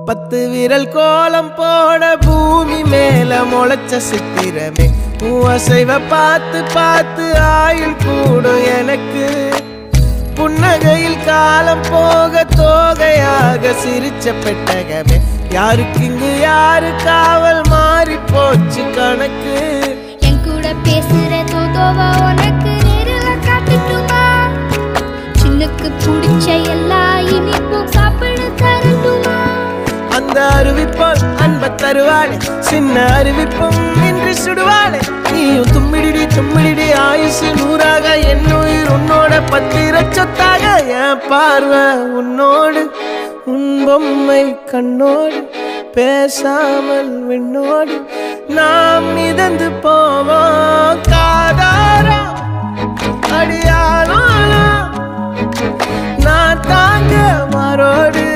10 விரல் கோலம் போட பூமி மேல முளைச்ச சித்திரமே அசைவ பார்த்து பார்த்து ஆயுள் கூடும் எனக்கு புன்னகையில் காலம் போக தோகையாக சிரிச்ச பெட்டகமே யாருக்கு இங்கு யாரு காவல் மாறி போச்சு கணக்கு என் கூட பேசுற தோதோவா உனக்கு நேரில் காட்டட்டுமா சின்னுக்கு பிடிச்ச எல்லா இனிப்பும் சாப்பிட தரட்டுமா அந்த அறிவிப்போல் அன்ப தருவாளே சின்ன அறிவிப்பும் இன்று சுடுவாளே நீயும் தும்மிடி ஆயுசு 100ஆக என் உயிர் உன்னோட 10 சொத்தாக என் பார்வை உன்னோடு உன் பொம்மை கண்ணோடு பேசாமல் விண்ணோடு நாம் மிதந்து போவோம் காதாரா அடியாளோ நான் தாங்க மாறோடு